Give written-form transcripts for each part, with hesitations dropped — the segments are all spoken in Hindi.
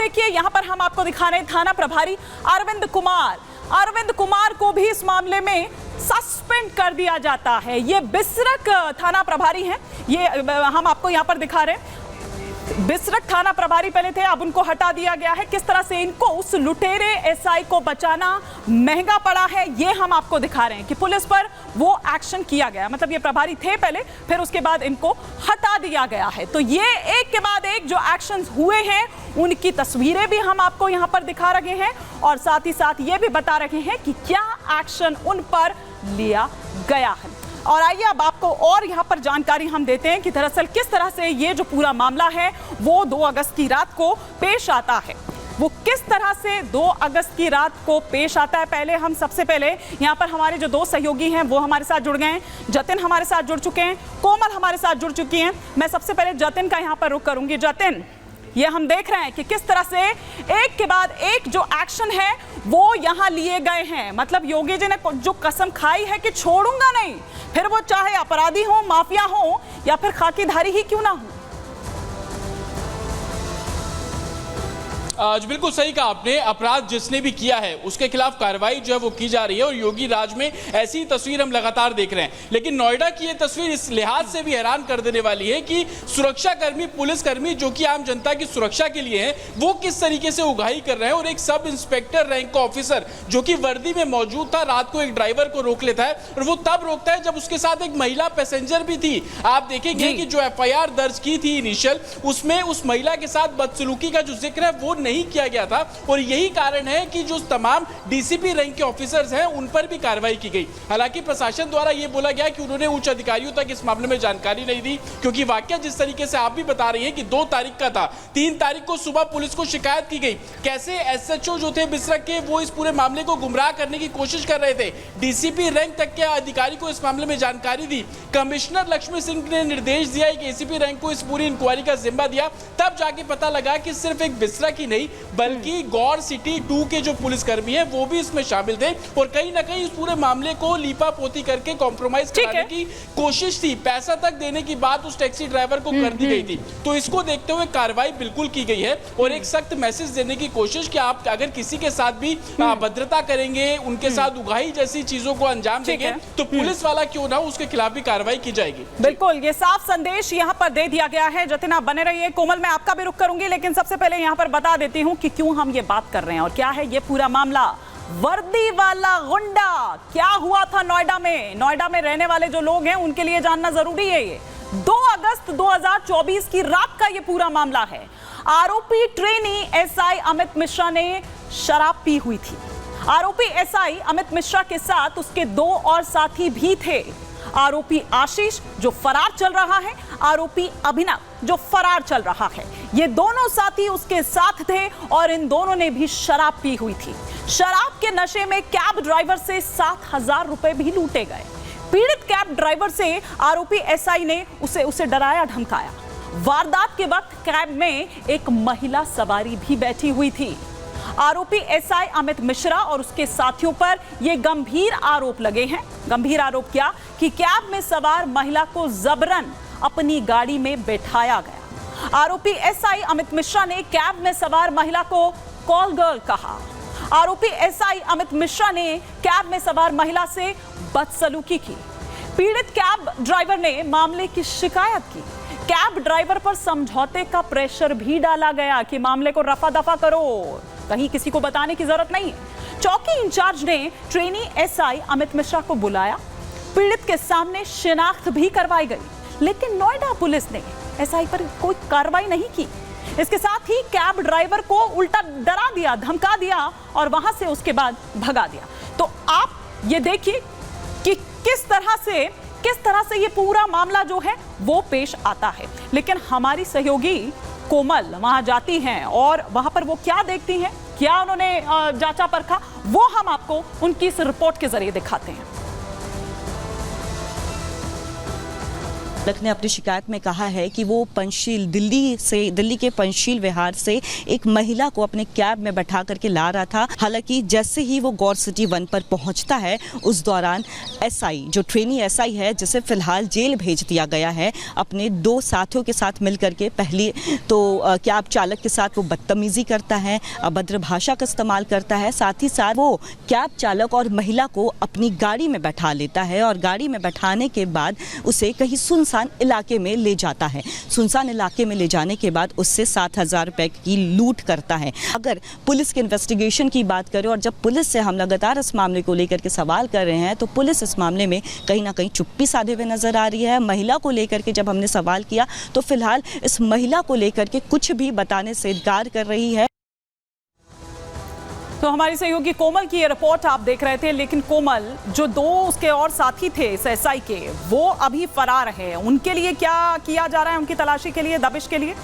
देखिए यहाँ पर हम आपको दिखा रहे हैं थाना प्रभारी अरविंद कुमार को भी इस मामले में सस्पेंड कर दिया जाता है। ये बिसरख थाना प्रभारी हैं, ये हम आपको यहाँ पर दिखा रहे हैं। बिसरख थाना प्रभारी पहले थे, अब उनको हटा दिया गया है। किस तरह से इनको उस लुटेरे एसआई को बचाना महंगा पड़ा है, ये हम आपको दिखा रहे हैं कि पुलिस पर वो एक्शन किया गया। मतलब ये प्रभारी थे पहले, फिर उसके बाद इनको हटा दिया गया है। तो ये एक के बाद एक जो एक्शंस हुए हैं उनकी तस्वीरें भी हम आपको यहाँ पर दिखा रहे हैं और साथ ही साथ ये भी बता रहे हैं कि क्या एक्शन उन पर लिया गया है। और आइए अब आपको और यहाँ पर जानकारी हम देते हैं कि दरअसल किस तरह से ये जो पूरा मामला है वो 2 अगस्त की रात को पेश आता है। वो किस तरह से 2 अगस्त की रात को पेश आता है, पहले हम सबसे पहले यहाँ पर हमारे जो 2 सहयोगी हैं वो हमारे साथ जुड़ गए हैं। जतिन हमारे साथ जुड़ चुके हैं, कोमल हमारे साथ जुड़ चुकी हैं। मैं सबसे पहले जतिन का यहाँ पर रुख करूंगी। जतिन, ये हम देख रहे हैं कि किस तरह से एक के बाद एक जो एक्शन है वो यहाँ लिए गए हैं। मतलब योगी जी ने जो कसम खाई है कि छोड़ूंगा नहीं, फिर वो चाहे अपराधी हो, माफिया हो या फिर खाकीधारी ही क्यों ना हो। बिल्कुल सही कहा आपने, अपराध जिसने भी किया है उसके खिलाफ कार्रवाई जो है वो की जा रही है और योगी राज में ऐसी तस्वीर हम लगातार देख रहे हैं। लेकिन नोएडा की ये तस्वीर इस लिहाज से भी हैरान कर देने वाली है कि सुरक्षाकर्मी, पुलिसकर्मी जो कि आम जनता की सुरक्षा के लिए हैं, वो किस तरीके से उगाही कर रहे हैं। और एक सब इंस्पेक्टर रैंक का ऑफिसर जो कि वर्दी में मौजूद था, रात को एक ड्राइवर को रोक लेता है और वो तब रोकता है जब उसके साथ एक महिला पैसेंजर भी थी। आप देखेंगे कि जो FIR दर्ज की थी इनिशियल, उसमें उस महिला के साथ बदसलूकी का जो जिक्र है वो नहीं किया गया था। और यही कारण है कि जो तमाम DCP रैंक के ऑफिसर्स हैं उन पर भी कार्रवाई की गई। हालांकि प्रशासन द्वारा यह बोला गया कि उन्होंने उच्च अधिकारियों तक इस मामले में जानकारी नहीं दी, क्योंकि वाकया जिस तरीके से आप भी बता रही हैं कि 2 तारीख का था, 3 तारीख को सुबह पुलिस को शिकायत की गई। कैसे SHO जो थे बिसरख के, वो इस पूरे मामले को गुमराह करने की कोशिश कर रहे थे। DCP रैंक तक के अधिकारी को इस मामले में जानकारी दी। कमिश्नर लक्ष्मी सिंह ने निर्देश दिया, एक ACP रैंक को इस पूरी इंक्वायरी का जिम्मा दिया। तब जाके पता लगा कि सिर्फ एक बिसरख ही नहीं बल्कि गौर सिटी 2 के जो पुलिसकर्मी हैं वो भी इसमें शामिल थे और कहीं ना कहीं इस पूरे मामले को लीपापोती करके कॉम्प्रोमाइज कराने की कोशिश थी। पैसा तक देने की बात उस टैक्सी ड्राइवर को कर दी गई थी। तो इसको देखते हुए कार्रवाई बिल्कुल की गई है और एक सख्त मैसेज देने की कोशिश कि आप अगर किसी के साथ भी भद्रता करेंगे, उनके साथ उगाही जैसी चीजों को अंजाम देंगे तो पुलिस वाला क्यों ना हो, उसके खिलाफ भी कार्रवाई की जाएगी। बिल्कुल, ये साफ संदेश यहाँ पर दे दिया गया है। जतिन, आप बने रहिए। कोमल, मैं आपका भी रुख करूंगी, लेकिन सबसे पहले यहाँ पर बता देती हूँ कि क्यों हम ये बात कर रहे हैं और क्या है ये पूरा मामला। वर्दी वाला गुंडा क्या हुआ था नोएडा में रहने वाले जो लोग हैं उनके लिए जानना जरूरी है। ये 2 अगस्त 2024 की रात का ये पूरा मामला है। आरोपी ट्रेनी SI अमित मिश्रा ने शराब पी हुई थी। आरोपी SI अमित मिश्रा के साथ उसके 2 और साथी भी थे। आरोपी आशीष जो फरार चल रहा है, आरोपी अभिनव जो फरार चल रहा है, ये दोनों साथी उसके साथ थे और इन दोनों ने भी शराब पी हुई थी। शराब के नशे में कैब ड्राइवर से 7,000 रुपए भी लूटे गए। पीड़ित कैब ड्राइवर से आरोपी SI ने उसे डराया धमकाया। वारदात के वक्त कैब में एक महिला सवारी भी बैठी हुई थी। आरोपी SI अमित मिश्रा और उसके साथियों पर यह गंभीर आरोप लगे हैं। गंभीर आरोप क्या कि कैब में सवार महिला को जबरन अपनी गाड़ी में बैठाया गया। आरोपी SI अमित मिश्रा ने कैब में सवार महिला को कॉल गर्ल कहा। आरोपी SI अमित मिश्रा ने कैब में सवार महिला से बदसलूकी की। पीड़ित कैब ड्राइवर ने मामले की शिकायत की। कैब ड्राइवर पर समझौते का प्रेशर भी डाला गया कि मामले को रफा दफा करो, कहीं किसी को बताने की जरूरत नहीं है। चौकी इंचार्ज ने ट्रेनी SI अमित मिश्रा को बुलाया। पीड़ित के सामने शिनाख्त भी करवाई गई, लेकिन नोएडा पुलिस ने SI पर कोई कार्रवाई नहीं की। इसके साथ ही कैब ड्राइवर को उल्टा डरा दिया, धमका दिया और वहां से उसके बाद भगा दिया। तो आप ये देखिए कि किस तरह से ये पूरा मामला जो है वो पेश आता है। लेकिन हमारी सहयोगी कोमल वहां जाती हैं और वहां पर वो क्या देखती हैं, क्या उन्होंने जांचा परखा, वो हम आपको उनकी इस रिपोर्ट के जरिए दिखाते हैं। ने अपनी शिकायत में कहा है कि वो पंचशील दिल्ली के पंचशील विहार से एक महिला को अपने कैब में बैठा करके ला रहा था। हालांकि जैसे ही वो गौर सिटी 1 पर पहुंचता है उस दौरान एसआई, जो ट्रेनी एसआई है, जिसे फिलहाल जेल भेज दिया गया है, अपने 2 साथियों के साथ मिलकर के पहले तो कैब चालक के साथ वो बदतमीजी करता है, अभद्र भाषा का इस्तेमाल करता है। साथ ही साथ वो कैब चालक और महिला को अपनी गाड़ी में बैठा लेता है और गाड़ी में बैठाने के बाद उसे कहीं सुनसान इलाके में ले जाता है। सुनसान इलाके में ले जाने के बाद उससे 7,000 रुपए की लूट करता है। अगर पुलिस के इन्वेस्टिगेशन की बात करें और जब पुलिस से हम लगातार इस मामले को लेकर के सवाल कर रहे हैं तो पुलिस इस मामले में कहीं ना कहीं चुप्पी साधे हुए नजर आ रही है। महिला को लेकर के जब हमने सवाल किया तो फिलहाल इस महिला को लेकर के कुछ भी बताने से इनकार कर रही है। तो हमारी सहयोगी कोमल की ये रिपोर्ट आप देख रहे थे, लेकिन कोमल, जो 2 उसके और साथी थे इस एसआई के, वो अभी फरार है। उनके लिए क्या किया जा रहा है, उनकी तलाशी के लिए, दबिश के लिए?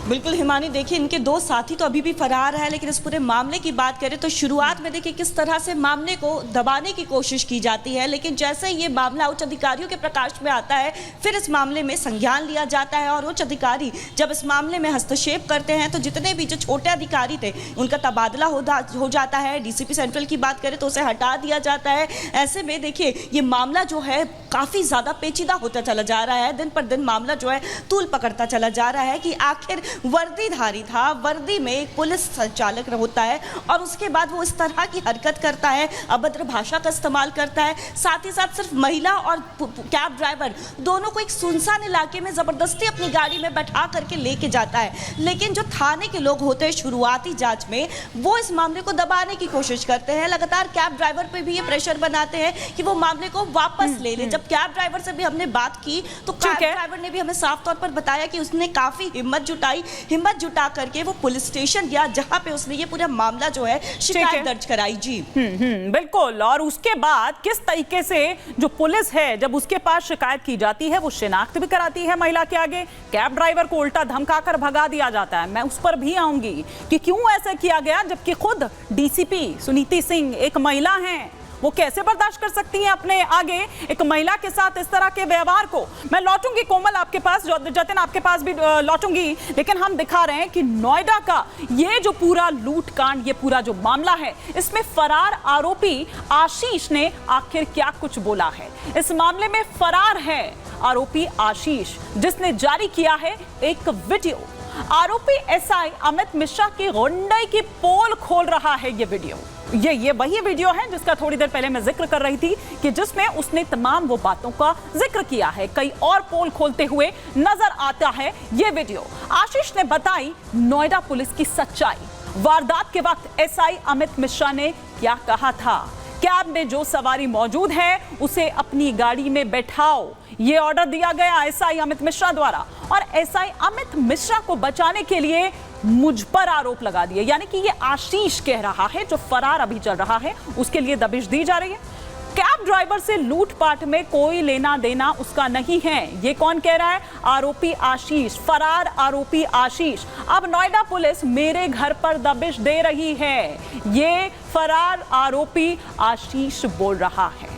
बिल्कुल हिमानी, देखिए इनके 2 साथी तो अभी भी फरार है, लेकिन इस पूरे मामले की बात करें तो शुरुआत में देखिए किस तरह से मामले को दबाने की कोशिश की जाती है, लेकिन जैसे ये मामला उच्च अधिकारियों के प्रकाश में आता है फिर इस मामले में संज्ञान लिया जाता है और उच्च अधिकारी जब इस मामले में हस्तक्षेप करते हैं तो जितने भी जो छोटे अधिकारी थे उनका तबादला हो जाता है। डीसीपी सेंट्रल की बात करें तो उसे हटा दिया जाता है। ऐसे में देखिए ये मामला जो है काफ़ी ज़्यादा पेचीदा होता चला जा रहा है। दिन पर दिन मामला जो है तूल पकड़ता चला जा रहा है कि आखिर वर्दीधारी था, वर्दी में एक पुलिस संचालक होता है और उसके बाद वो इस तरह की हरकत करता है, अभद्र भाषा का इस्तेमाल करता है। साथ ही साथ सिर्फ महिला और कैब ड्राइवर दोनों को एक सुनसान इलाके में ज़बरदस्ती अपनी गाड़ी में बैठा करके लेके जाता है। लेकिन जो थाने के लोग होते हैं शुरुआती जांच में वो इस मामले को दबाने की कोशिश करते हैं। लगातार कैब ड्राइवर पे भी ये प्रेशर बनाते हैं कि वो मामले को वापस ले ले। जब कैब ड्राइवर से भी हमने बात की तो कैब ड्राइवर ने भी हमें साफ तौर पर बताया कि उसने काफ़ी हिम्मत जुटा करके वो पुलिस स्टेशन गया जहां पे उसने ये पूरा मामला जो है शिकायत दर्ज कराई। जी बिल्कुल। और उसके बाद किस तरीके से जो पुलिस है जब उसके पास शिकायत की जाती है वो शिनाख्त भी कराती है महिला के आगे, कैब ड्राइवर को उल्टा धमकाकर भगा दिया जाता है। मैं उस पर भी आऊंगी कि क्यों ऐसा किया गया, जबकि खुद डीसीपी सुनीति सिंह एक महिला हैं, वो कैसे बर्दाश्त कर सकती हैं अपने आगे एक महिला के साथ इस तरह के व्यवहार को। मैं लौटूंगी कोमल आपके पास, जतिन आपके पास भी लौटूंगी, लेकिन हम दिखा रहे हैं कि नोएडा का ये जो पूरा लूटकांड, ये पूरा जो मामला है, इसमें फरार आरोपी आशीष ने आखिर क्या कुछ बोला है। इस मामले में फरार है आरोपी आशीष, जिसने जारी किया है एक वीडियो। आरोपी एसआई अमित मिश्रा की गुंडाई की पोल खोल रहा है ये वीडियो। ये वही वीडियो है जिसका थोड़ी देर पहले मैं जिक्र कर रही थी कि जिसमें उसने तमाम वो बातों का जिक्र किया है। कई और पोल खोलते हुए नजर आता है ये वीडियो। आशीष ने बताई नोएडा पुलिस की सच्चाई। वारदात के वक्त एसआई अमित मिश्रा ने क्या कहा था। कैब में जो सवारी मौजूद है उसे अपनी गाड़ी में बैठाओ, ये ऑर्डर दिया गया एसआई अमित मिश्रा द्वारा। और एसआई अमित मिश्रा को बचाने के लिए मुझ पर आरोप लगा दिए, यानी कि ये आशीष कह रहा है जो फरार अभी चल रहा है उसके लिए दबिश दी जा रही है। कैब ड्राइवर से लूटपाट में कोई लेना देना उसका नहीं है, ये कौन कह रहा है? आरोपी आशीष, फरार आरोपी आशीष। अब नोएडा पुलिस मेरे घर पर दबिश दे रही है, ये फरार आरोपी आशीष बोल रहा है।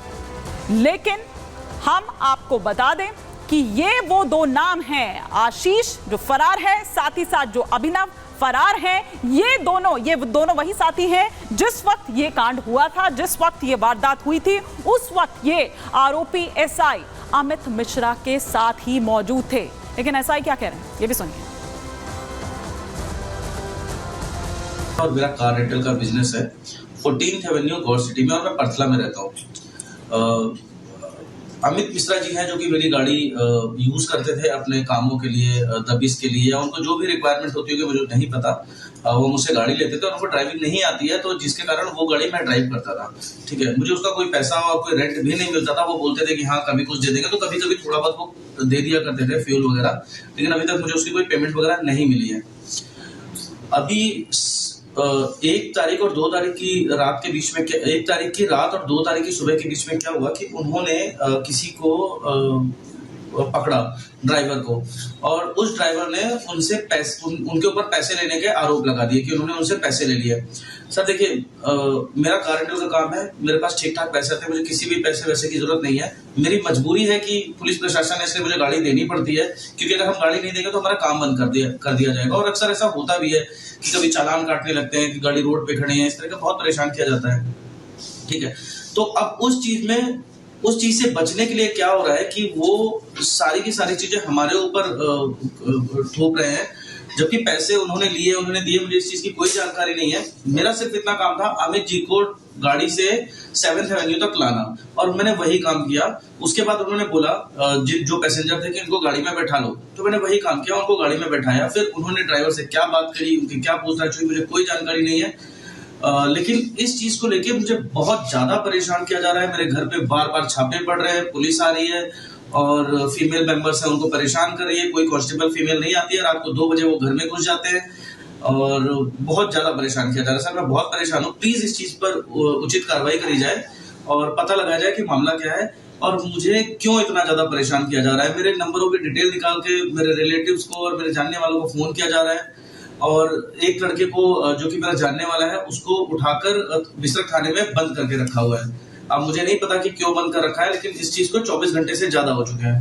लेकिन हम आपको बता दें कि ये वो 2 नाम हैं, आशीष जो फरार है, साथ ही साथ जो अभिनव फरार है। ये दोनों वही साथी हैं जिस वक्त ये कांड हुआ था, जिस वक्त ये वारदात हुई थी, उस वक्त ये आरोपी एसआई अमित मिश्रा के साथ ही मौजूद थे। लेकिन एसआई क्या कह रहे हैं ये भी सुनिए। और मेरा कार रेंटल का बिजनेस है 14th एवेन्यू गौर सिटी में और मैं परथला में रहता हूँ। अमित मिश्रा जी हैं जो कि मेरी गाड़ी यूज करते थे अपने कामों के लिए, दबिश के लिए, या उनको जो भी रिक्वायरमेंट होती होगी मुझे नहीं पता, वो मुझसे गाड़ी लेते थे और उनको ड्राइविंग नहीं आती है, तो जिसके कारण वो गाड़ी मैं ड्राइव करता था। ठीक है, मुझे उसका कोई पैसा और कोई रेंट भी नहीं मिलता था। वो बोलते थे कि हाँ कभी कुछ दे देंगे, तो कभी कभी थोड़ा बहुत वो दे दिया करते थे फ्यूल वगैरह, लेकिन अभी तक मुझे उसकी कोई पेमेंट वगैरह नहीं मिली है। अभी 1 तारीख और 2 तारीख की रात के बीच में 1 तारीख की रात और 2 तारीख की सुबह के बीच में क्या हुआ कि उन्होंने किसी को पकड़ा ड्राइवर को, और उस ड्राइवर ने उनसे उनके ऊपर पैसे लेने के आरोप लगा दिए कि उन्होंने उनसे पैसे ले लिए। सर देखिए, मेरा कार रेंटल का काम है, मेरे पास ठीक ठाक पैसे थे, मुझे किसी भी पैसे वैसे की जरूरत नहीं है। मेरी मजबूरी है कि पुलिस प्रशासन ने इसलिए मुझे गाड़ी देनी पड़ती है, क्योंकि अगर हम गाड़ी नहीं देंगे तो हमारा काम बंद कर दिया जाएगा। और अक्सर ऐसा होता भी है कि कभी चालान काटने लगते हैं कि गाड़ी रोड पे खड़ी है, इस तरह का बहुत परेशान किया जाता है। ठीक है, तो अब उस चीज से बचने के लिए क्या हो रहा है कि वो सारी की सारी चीजें हमारे ऊपर थोप रहे हैं, जबकि पैसे उन्होंने दिए, मुझे इस चीज की कोई जानकारी नहीं है। मेरा सिर्फ इतना काम था अमित जी को गाड़ी से 7th एवेन्यू तक लाना, और मैंने वही काम किया। उसके बाद उन्होंने बोला जो पैसेंजर थे कि इनको गाड़ी में बैठा लो, तो मैंने वही काम किया, उनको गाड़ी में बैठाया। फिर उन्होंने ड्राइवर से क्या बात करी, उनकी क्या पूछताछ हुई, मुझे कोई जानकारी नहीं है। लेकिन इस चीज को लेके मुझे बहुत ज्यादा परेशान किया जा रहा है। मेरे घर पे बार बार छापे पड़ रहे हैं, पुलिस आ रही है और फीमेल मेंबर्स है उनको परेशान कर रही है। कोई कांस्टेबल फीमेल नहीं आती है, रात को 2 बजे वो घर में घुस जाते हैं और बहुत ज्यादा परेशान किया जा रहा है। सर मैं बहुत परेशान हूँ, प्लीज इस चीज पर उचित कार्रवाई करी जाए और पता लगाया जाए कि मामला क्या है और मुझे क्यों इतना ज्यादा परेशान किया जा रहा है। मेरे नंबरों की डिटेल निकाल के मेरे रिलेटिव्स को और मेरे जानने वालों को फोन किया जा रहा है, और एक लड़के को जो कि मेरा जानने वाला है उसको उठाकर बिसरख थाने में बंद करके रखा हुआ है। अब मुझे नहीं पता कि क्यों बंद कर रखा है, लेकिन इस चीज को 24 घंटे से ज्यादा हो चुके हैं।